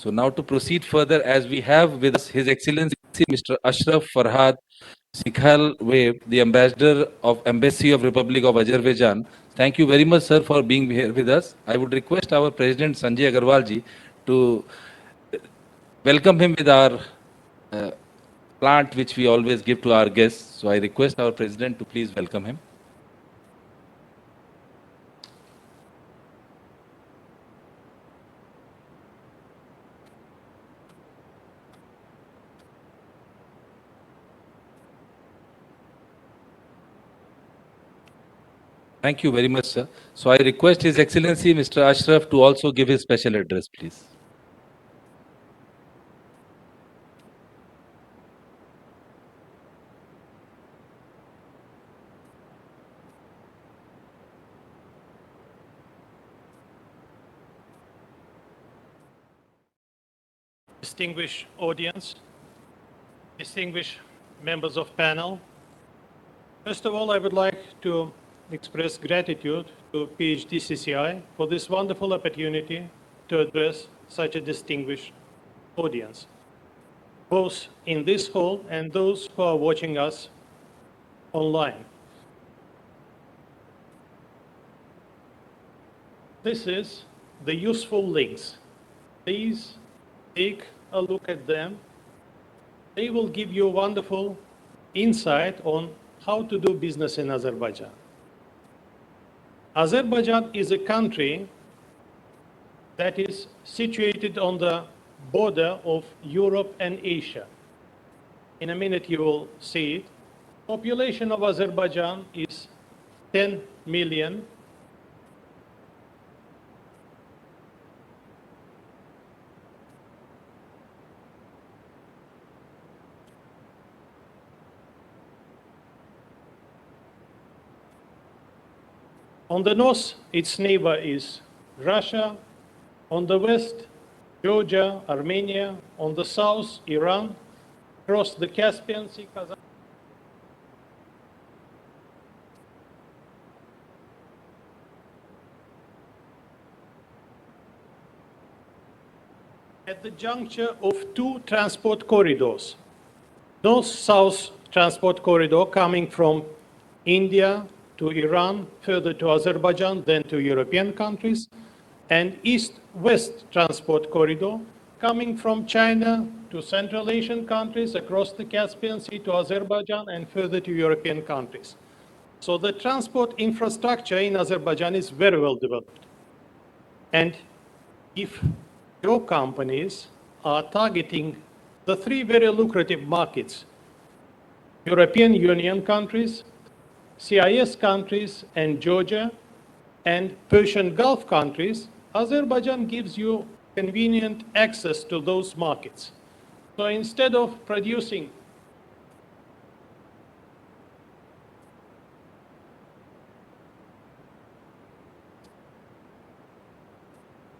So now to proceed further, as we have with us His Excellency Mr. Ashraf Farhad Shikhaliyev, the Ambassador of Embassy of Republic of Azerbaijan. Thank you very much, sir, for being here with us. I would request our President Sanjay Agarwal ji to welcome him with our plant which we always give to our guests. So I request our President to please welcome him. Thank you very much, sir. So I request His Excellency Mr. Ashraf to also give his special address, please. Distinguished audience, distinguished members of panel. First of all, I would like to express gratitude to PhDCCI for this wonderful opportunity to address such a distinguished audience, both in this hall and those who are watching us online. This is the useful links. Please take a look at them. They will give you wonderful insight on how to do business in Azerbaijan. Azerbaijan is a country that is situated on the border of Europe and Asia. In a minute you will see it. Population of Azerbaijan is 10 million. On the north, its neighbor is Russia. On the west, Georgia, Armenia. On the south, Iran. Across the Caspian Sea, Kazakhstan. At the juncture of two transport corridors, north-south transport corridor coming from India to Iran, further to Azerbaijan, then to European countries, and east-west transport corridor coming from China to Central Asian countries, across the Caspian Sea to Azerbaijan, and further to European countries. So the transport infrastructure in Azerbaijan is very well developed. And if your companies are targeting the three very lucrative markets, European Union countries, CIS countries, and Georgia, and Persian Gulf countries, Azerbaijan gives you convenient access to those markets. So instead of producing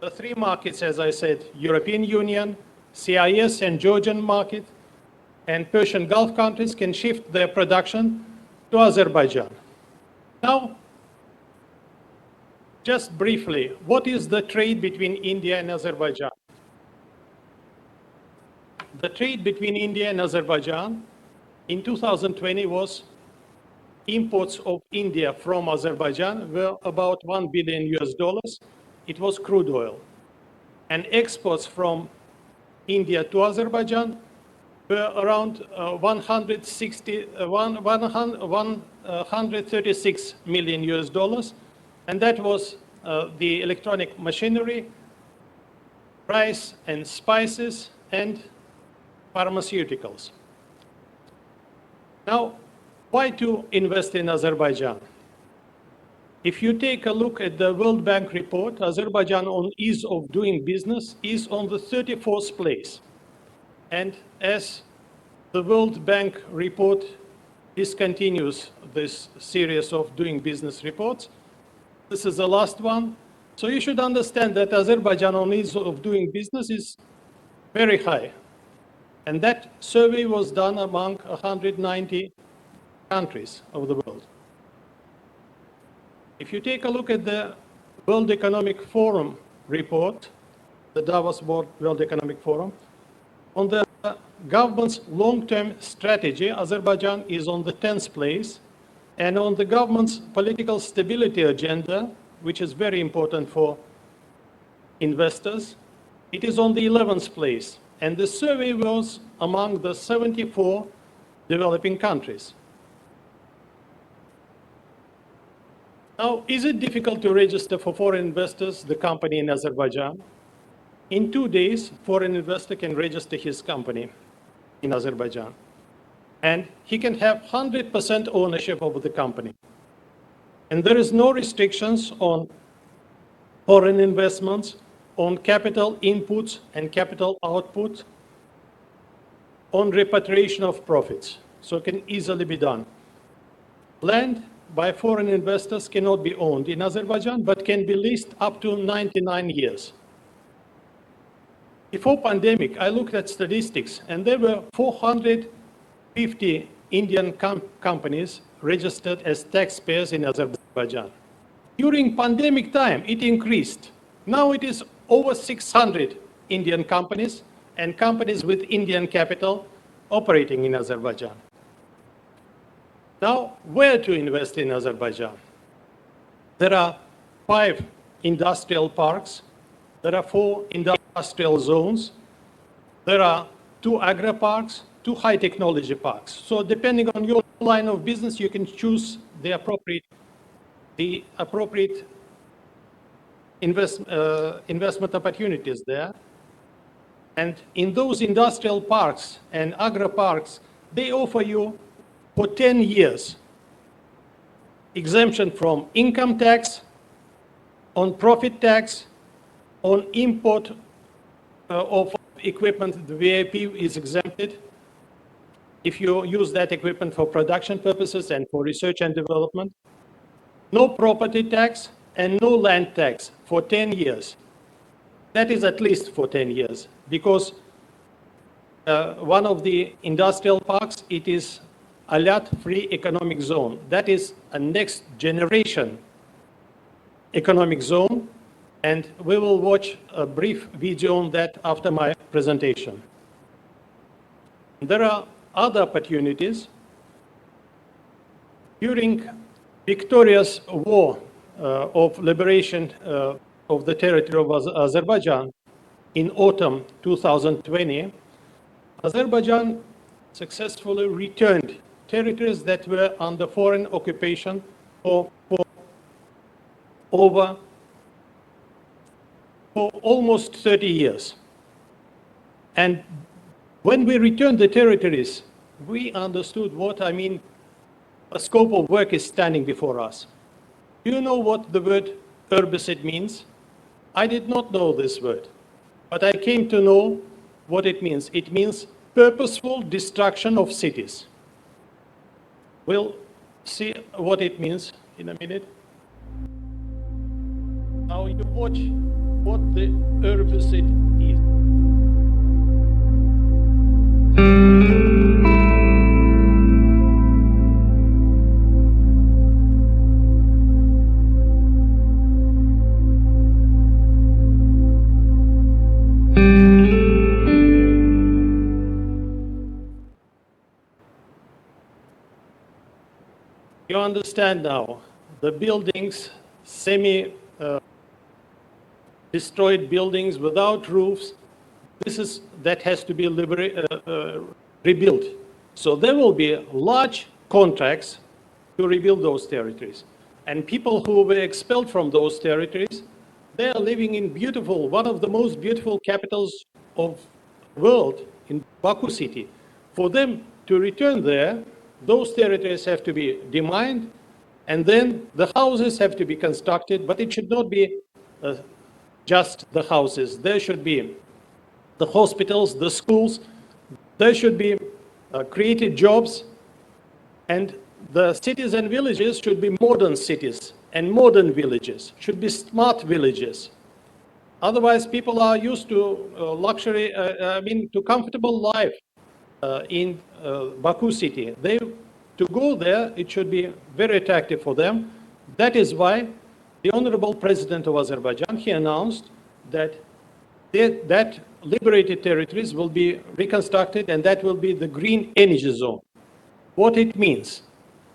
the three markets, as I said, European Union, CIS and Georgian market, and Persian Gulf countries can shift their production to Azerbaijan. Now, just briefly, what is the trade between India and Azerbaijan? The trade between India and Azerbaijan in 2020 was imports of India from Azerbaijan were about $1 billion US dollars. It was crude oil. And exports from India to Azerbaijan were around 136 million US dollars. And that was the electronic machinery, rice and spices, and pharmaceuticals. Now, why to invest in Azerbaijan? If you take a look at the World Bank report, Azerbaijan on ease of doing business is on the 34th place. And as the World Bank report discontinues this series of doing business reports, this is the last one. So you should understand that Azerbaijan on ease of doing business is very high. And that survey was done among 190 countries of the world. If you take a look at the World Economic Forum report, the Davos World Economic Forum. On the government's long-term strategy, Azerbaijan is on the 10th place. And on the government's political stability agenda, which is very important for investors, it is on the 11th place. And the survey was among the 74 developing countries. Now, is it difficult to register for foreign investors the company in Azerbaijan? In 2 days, foreign investor can register his company in Azerbaijan. And he can have 100% ownership over the company. And there is no restrictions on foreign investments, on capital inputs and capital output, on repatriation of profits. So it can easily be done. Land by foreign investors cannot be owned in Azerbaijan, but can be leased up to 99 years. Before pandemic, I looked at statistics, and there were 450 Indian companies registered as taxpayers in Azerbaijan. During pandemic time, it increased. Now it is over 600 Indian companies and companies with Indian capital operating in Azerbaijan. Now, where to invest in Azerbaijan? There are 5 industrial parks. There are 4 industrial zones. There are 2 agri parks, 2 high technology parks. So depending on your line of business, you can choose the appropriate investment opportunities there. And in those industrial parks and agri parks, they offer you for 10 years exemption from income tax, on profit tax, on import of equipment. The VIP is exempted if you use that equipment for production purposes and for research and development. No property tax and no land tax for 10 years. That is at least for 10 years, because one of the industrial parks, it is Alat-free economic zone. That is a next generation economic zone, and we will watch a brief video on that after my presentation. There are other opportunities. During Victoria's War of liberation of the territory of Azerbaijan in autumn 2020, Azerbaijan successfully returned territories that were under foreign occupation for almost 30 years. And when we returned the territories, we understood what, a scope of work is standing before us. Do you know what the word herbicide means? I did not know this word, but I came to know what it means. It means purposeful destruction of cities. We'll see what it means in a minute. Now you watch what the herbicide is. You understand now, the buildings, destroyed buildings without roofs, that has to be rebuilt. So there will be large contracts to rebuild those territories. And people who were expelled from those territories, they are living in one of the most beautiful capitals of the world, in Baku city. For them to return there, those territories have to be demined, and then the houses have to be constructed, but it should not be just the houses. There should be the hospitals, the schools, there should be created jobs, and the cities and villages should be modern cities and modern villages, should be smart villages. Otherwise, people are used to luxury, to comfortable life in Baku city. To go there, it should be very attractive for them. That is why the Honorable President of Azerbaijan, he announced that that liberated territories will be reconstructed, and that will be the green energy zone. What it means?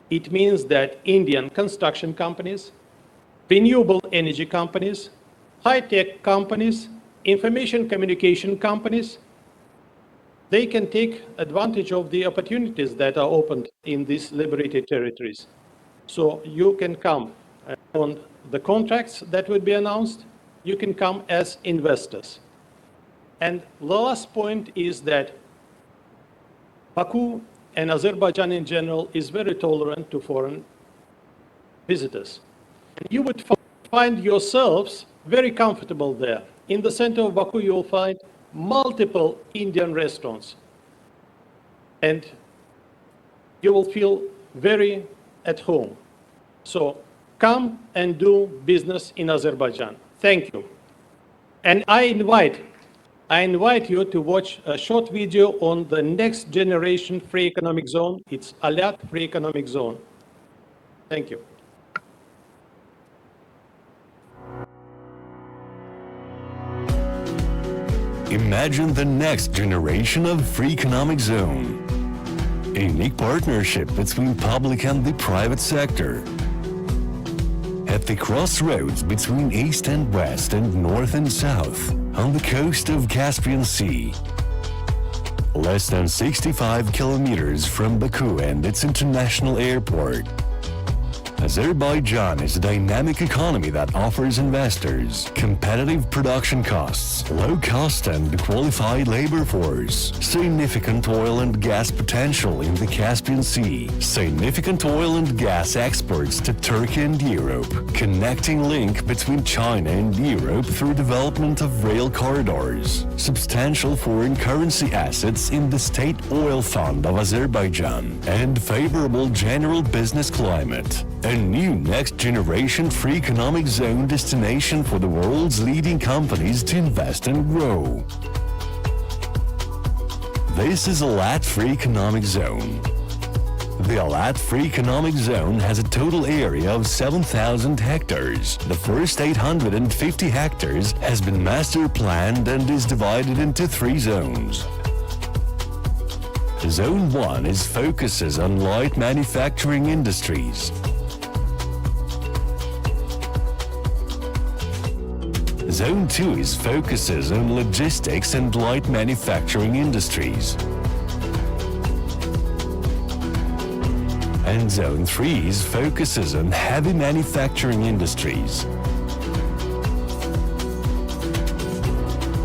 It means that Indian construction companies, renewable energy companies, high-tech companies, information communication companies, they can take advantage of the opportunities that are opened in these liberated territories. So you can come on the contracts that would be announced, you can come as investors. And the last point is that Baku and Azerbaijan in general is very tolerant to foreign visitors. You would find yourselves very comfortable there. In the center of Baku, you will find multiple Indian restaurants. And you will feel very at home. So come and do business in Azerbaijan. Thank you. And I invite you to watch a short video on the next generation free economic zone. It's Alat Free Economic Zone. Thank you. Imagine the next generation of free economic zone. A unique partnership between public and the private sector. At the crossroads between East and West and North and South, on the coast of Caspian Sea. Less than 65 kilometers from Baku and its international airport. Azerbaijan is a dynamic economy that offers investors competitive production costs, low cost and qualified labor force, significant oil and gas potential in the Caspian Sea, significant oil and gas exports to Turkey and Europe, connecting link between China and Europe through development of rail corridors, substantial foreign currency assets in the state oil fund of Azerbaijan, and favorable general business climate. A new next-generation free economic zone destination for the world's leading companies to invest and grow. This is Alat Free Economic Zone. The Alat Free Economic Zone has a total area of 7,000 hectares. The first 850 hectares has been master planned and is divided into 3 zones. Zone 1 focuses on light manufacturing industries. Zone 2 focuses on logistics and light manufacturing industries. And Zone 3 focuses on heavy manufacturing industries.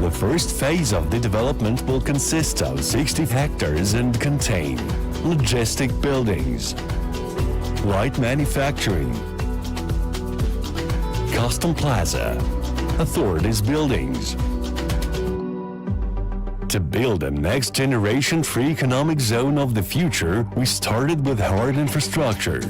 The first phase of the development will consist of 60 hectares and contain logistic buildings, light manufacturing, custom plaza, authorities buildings. To build a next-generation free economic zone of the future, we started with hard infrastructure.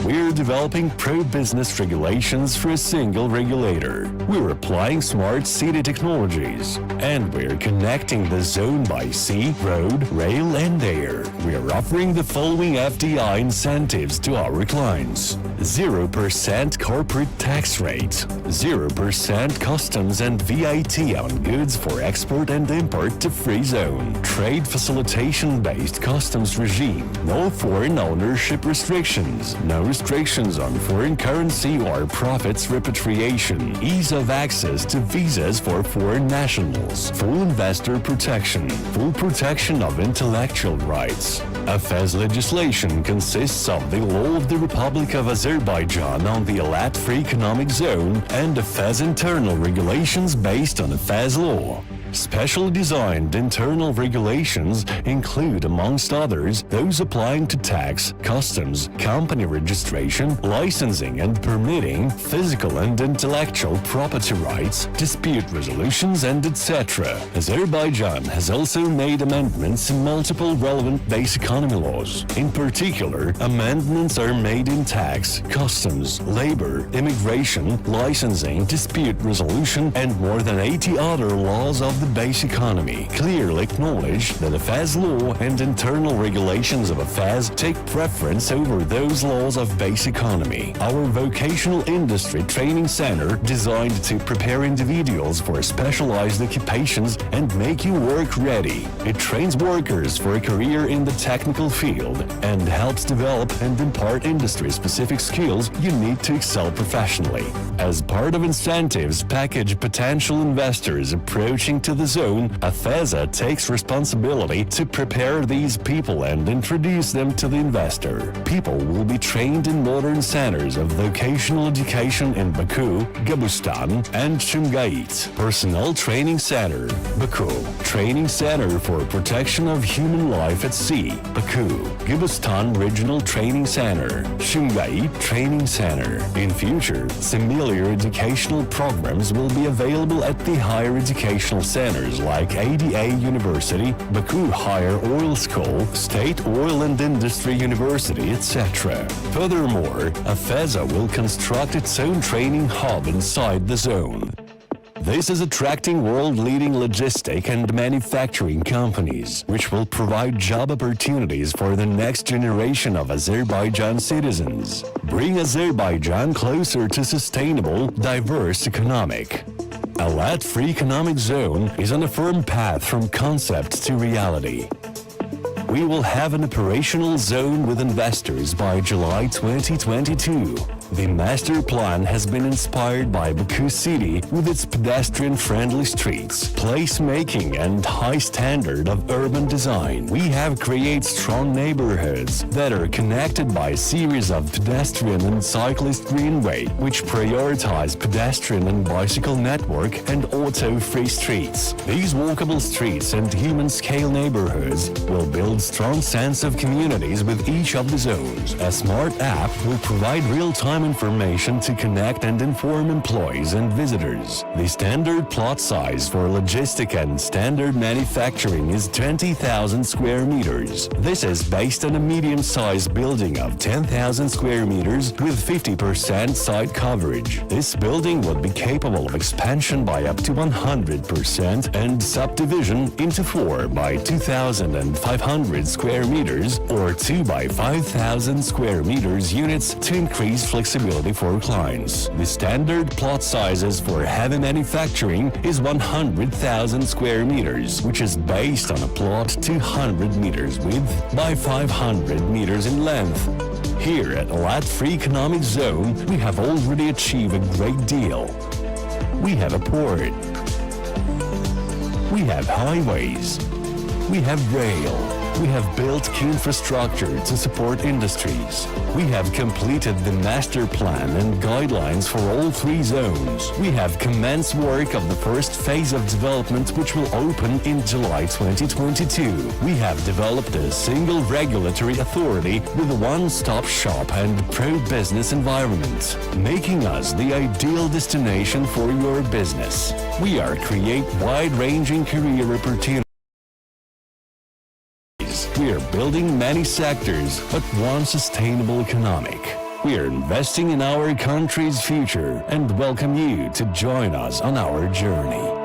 We're developing pro-business regulations for a single regulator. We're applying smart city technologies. And we're connecting the zone by sea, road, rail, and air. We're offering the following FDI incentives to our clients. 0% corporate tax rate, 0% customs and VAT on goods for export and import to free zone, trade facilitation-based customs regime, no foreign ownership restrictions, no restrictions on foreign currency or profits repatriation, ease of access to visas for foreign nationals, full investor protection, full protection of intellectual rights. AFEZ legislation consists of the law of the Republic of Azerbaijan on the Alat Free Economic Zone and AFEZ internal regulations based on AFEZ law. Specially designed internal regulations include, amongst others, those applying to tax, customs, company registration, licensing and permitting, physical and intellectual property rights, dispute resolutions, and etc. Azerbaijan has also made amendments in multiple relevant base economy laws. In particular, amendments are made in tax, customs, labor, immigration, licensing, dispute resolution, and more than 80 other laws of the base economy. Clearly acknowledge that AFEZ law and internal regulations of AFEZ take preference over those laws of base economy. Our vocational industry training center, designed to prepare individuals for specialized occupations and make you work ready. It trains workers for a career in the technical field and helps develop and impart industry-specific skills you need to excel professionally. As part of incentives package potential investors approaching to the zone, AFESA takes responsibility to prepare these people and introduce them to the investor. People will be trained in modern centers of vocational education in Baku, Gabustan, and Shumgait. Personnel Training Center, Baku. Training Center for Protection of Human Life at Sea, Baku. Gabustan Regional Training Center, Shumgait Training Center. In future, similar educational programs will be available at the higher educational centers like ADA University, Baku Higher Oil School, State Oil and Industry University, etc. Furthermore, AFESA will construct its own training hub inside the zone. This is attracting world-leading logistic and manufacturing companies, which will provide job opportunities for the next generation of Azerbaijan citizens. Bring Azerbaijan closer to sustainable, diverse economic. Alat Free Economic Zone is on a firm path from concept to reality. We will have an operational zone with investors by July 2022. The master plan has been inspired by Baku City with its pedestrian-friendly streets, place-making, and high standard of urban design. We have created strong neighborhoods that are connected by a series of pedestrian and cyclist greenway, which prioritize pedestrian and bicycle network and auto-free streets. These walkable streets and human-scale neighborhoods will build strong sense of communities with each of the zones. A smart app will provide real-time information to connect and inform employees and visitors. The standard plot size for logistic and standard manufacturing is 20,000 square meters. This is based on a medium-sized building of 10,000 square meters with 50% site coverage. This building would be capable of expansion by up to 100% and subdivision into 4 by 2,500 square meters or 2 by 5,000 square meters units to increase flexibility for clients. The standard plot sizes for heavy manufacturing is 100,000 square meters, which is based on a plot 200 meters width by 500 meters in length. Here at Alat Free Economic Zone, we have already achieved a great deal. We have a port. We have highways. We have rail. We have built key infrastructure to support industries. We have completed the master plan and guidelines for all 3 zones. We have commenced work of the first phase of development, which will open in July 2022. We have developed a single regulatory authority with a one-stop shop and pro-business environment, making us the ideal destination for your business. We are create wide-ranging career opportunities. We are building many sectors, but one sustainable economic. We are investing in our country's future and welcome you to join us on our journey.